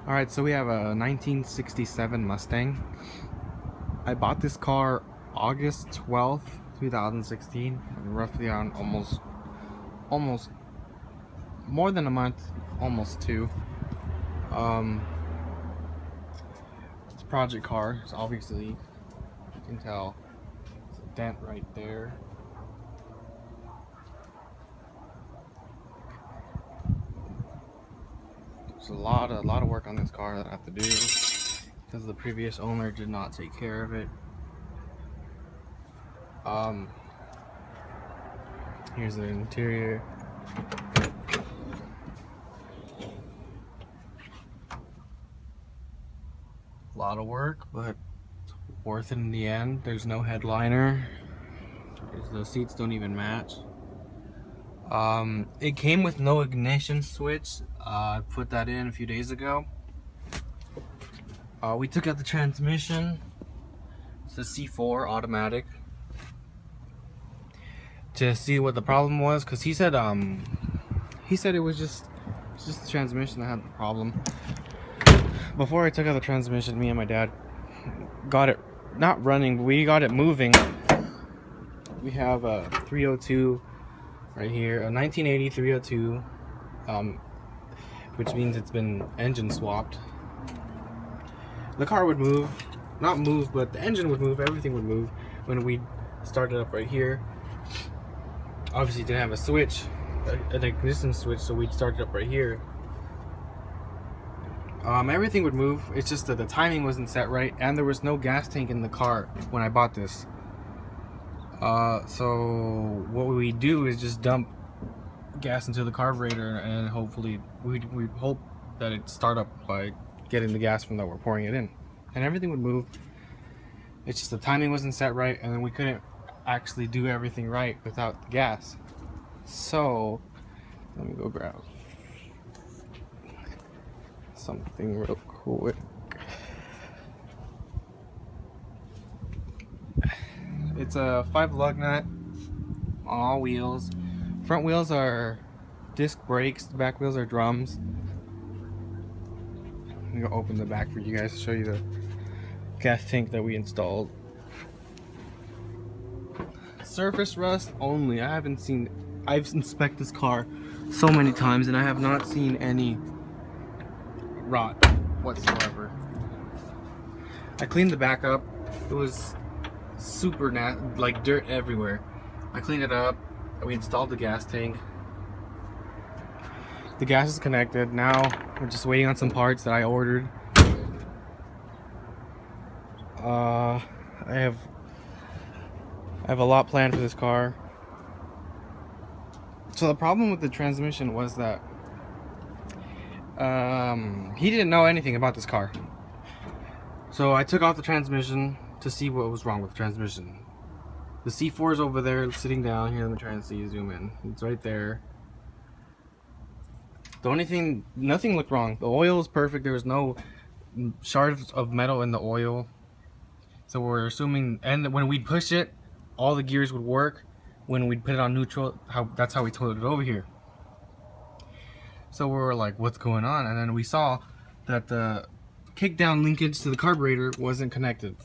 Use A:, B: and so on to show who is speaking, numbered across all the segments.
A: Alright, so we have a 1967 Mustang. I bought this car August 12th, 2016, roughly on almost more than a month, almost two. It's a project car, so obviously you can tell it's a dent right there. There's a lot of work on this car that I have to do because the previous owner did not take care of it. Here's the interior. A lot of work, but it's worth it in the end. There's no headliner. The seats don't even match. It came with no ignition switch. I put that in a few days ago. We took out the transmission. It's a C4 automatic to see what the problem was, because he said it was just the transmission that had the problem. Before I took out the transmission, me and my dad got it not running, but we got it moving. We have a 302 right here, a 1980 302, which means it's been engine swapped. The car would move, not move, but the engine would move, everything would move when we started up right here. Obviously it didn't have a switch, an ignition switch, so we'd start it up right here. Everything would move. It's just that the timing wasn't set right, and there was no gas tank in the car when I bought this. So what we do is just dump gas into the carburetor, and hopefully we hope that it start up by getting the gas from that we're pouring it in, and everything would move. It's just the timing wasn't set right, and then we couldn't actually do everything right without the gas. So let me go grab something real quick. It's a 5 lug nut on all wheels. Front wheels are disc brakes, the back wheels are drums. I'm gonna open the back for you guys to show you the gas tank that we installed. Surface rust only. I've inspected this car so many times and I have not seen any rot whatsoever. I cleaned the back up. It was super like dirt everywhere. I cleaned it up. We installed the gas tank. The gas is connected. Now we're just waiting on some parts that I ordered. I have a lot planned for this car. So the problem with the transmission was that he didn't know anything about this car. So I took off the transmission to see what was wrong with the transmission. The C4 is over there sitting down here. Let me try and see, zoom in. It's right there. The only thing, nothing looked wrong. The oil was perfect. There was no shards of metal in the oil. So we're assuming, and when we'd push it, all the gears would work. When we'd put it on neutral, that's how we towed it over here. So we were like, what's going on? And then we saw that the kickdown linkage to the carburetor wasn't connected.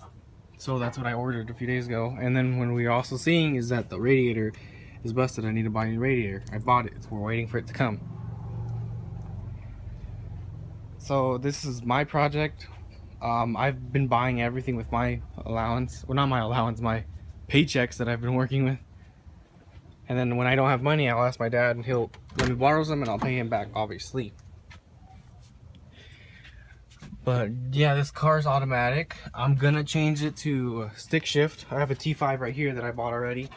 A: So that's what I ordered a few days ago. And then when we were also seeing is that the radiator is busted. I need to buy a new radiator. I bought it. So we're waiting for it to come. So this is my project. I've been buying everything with my allowance. Well, not my allowance, my paychecks that I've been working with. And then when I don't have money, I'll ask my dad and he'll let me borrow some and I'll pay him back, obviously. But yeah, this car's automatic. I'm gonna change it to stick shift. I have a T5 right here that I bought already.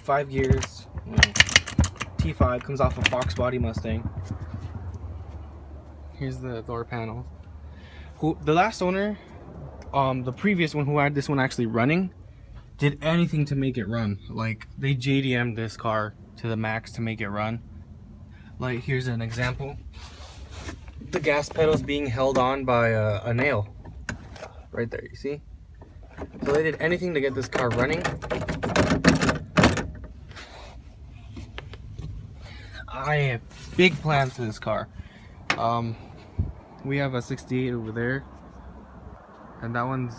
A: 5 gears. T5 comes off a Fox body Mustang. Here's the door panels. The last owner, the previous one who had this one actually running, did anything to make it run. Like, they JDM'd this car to the max to make it run. Like, here's an example. The gas pedal's being held on by a nail. Right there, you see? So they did anything to get this car running. I have big plans for this car. We have a 68 over there, and that one's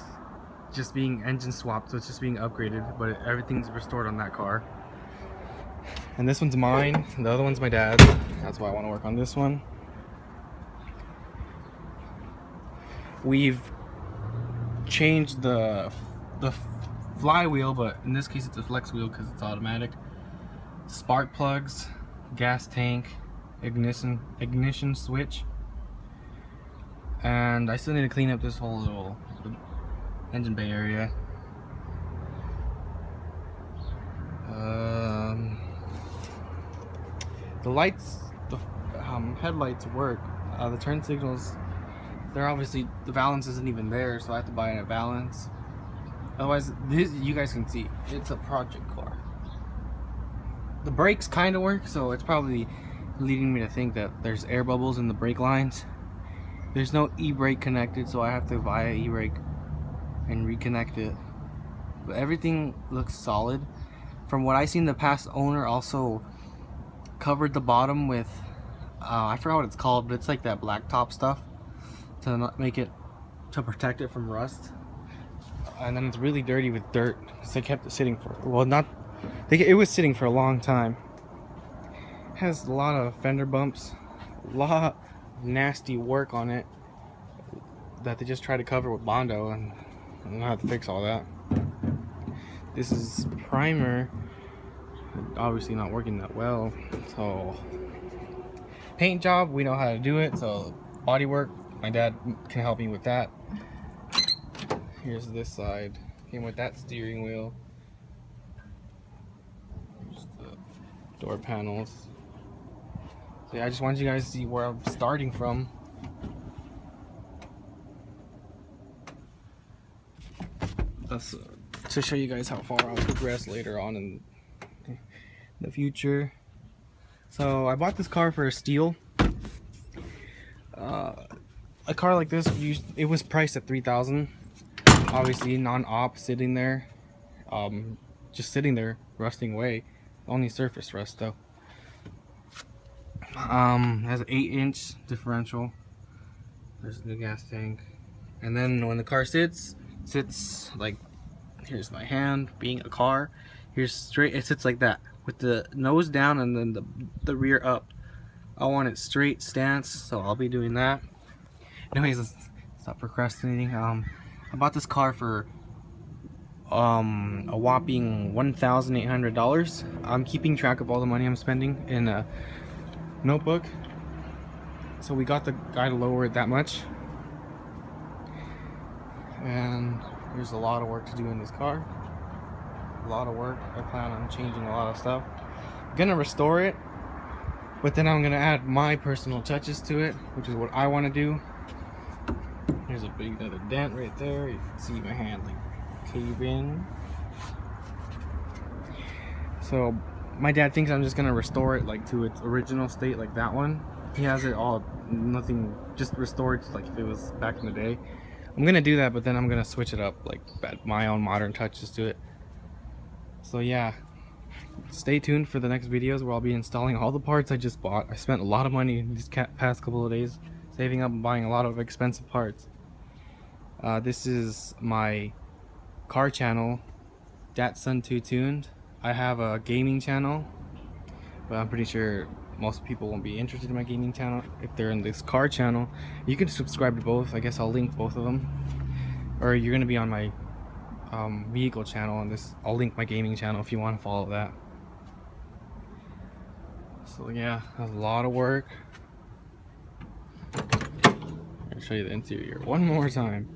A: just being engine swapped, so it's just being upgraded, but everything's restored on that car. And this one's mine, and the other one's my dad's. That's why I want to work on this one. We've changed the flywheel, but in this case it's a flex wheel because it's automatic. Spark plugs, gas tank, ignition switch, and I still need to clean up this whole little engine bay area. The lights, the headlights work. The turn signals, they're obviously, the valance isn't even there, so I have to buy a valance. Otherwise, this, you guys can see, it's a project car. The brakes kind of work, so it's probably leading me to think that there's air bubbles in the brake lines. There's no e-brake connected, so I have to buy an e-brake and reconnect it. But everything looks solid. From what I seen, the past owner also covered the bottom with I forgot what it's called, but it's like that blacktop stuff to not make it, to protect it from rust. And then it's really dirty with dirt, so they kept it sitting for, well, not, it was sitting for a long time. It has a lot of fender bumps, a lot of nasty work on it that they just try to cover with Bondo, and I don't know how to fix all that. This is primer, obviously not working that well. So paint job, we know how to do it. So body work, my dad can help me with that. Here's this side, came with that steering wheel. Here's the door panels. So yeah, I just wanted you guys to see where I'm starting from. That's to show you guys how far I'll progress later on in the future. So I bought this car for a steal. A car like this, it was priced at $3,000. Obviously non-op, sitting there, just sitting there rusting away. Only surface rust though. Has an 8-inch differential. There's the gas tank, and then when the car sits like, here's my hand being a car, here's straight, it sits like that with the nose down and then the rear up. I want it straight stance, so I'll be doing that. Anyways, let's stop procrastinating. I bought this car for a whopping $1,800. I'm keeping track of all the money I'm spending in a notebook, so we got the guy to lower it that much. And there's a lot of work to do in this car. A lot of work. I plan on changing a lot of stuff. I'm gonna restore it, but then I'm gonna add my personal touches to it, which is what I want to do. Here's a big another dent right there. You can see my hand like cave in. So my dad thinks I'm just gonna restore it like to its original state, like that one. He has it all, nothing, just restored like if it was back in the day. I'm gonna do that, but then I'm gonna switch it up, like add my own modern touches to it. So yeah, stay tuned for the next videos where I'll be installing all the parts I just bought. I spent a lot of money these past couple of days saving up and buying a lot of expensive parts. This is my car channel, Datsun 2 Tuned. I have a gaming channel, but I'm pretty sure most people won't be interested in my gaming channel if they're in this car channel. You can subscribe to both. I guess I'll link both of them, or you're gonna be on my vehicle channel, and this I'll link my gaming channel if you want to follow that. So yeah, that's a lot of work. I'll show you the interior one more time.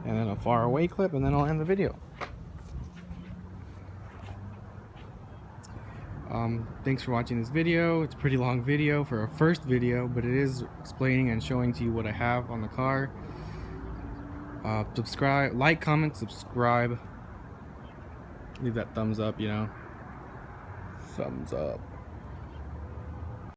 A: And then a far away clip, and then I'll end the video. Thanks for watching this video. It's a pretty long video for a first video, but it is explaining and showing to you what I have on the car. Subscribe, like, comment, subscribe. Leave that thumbs up, you know. Thumbs up.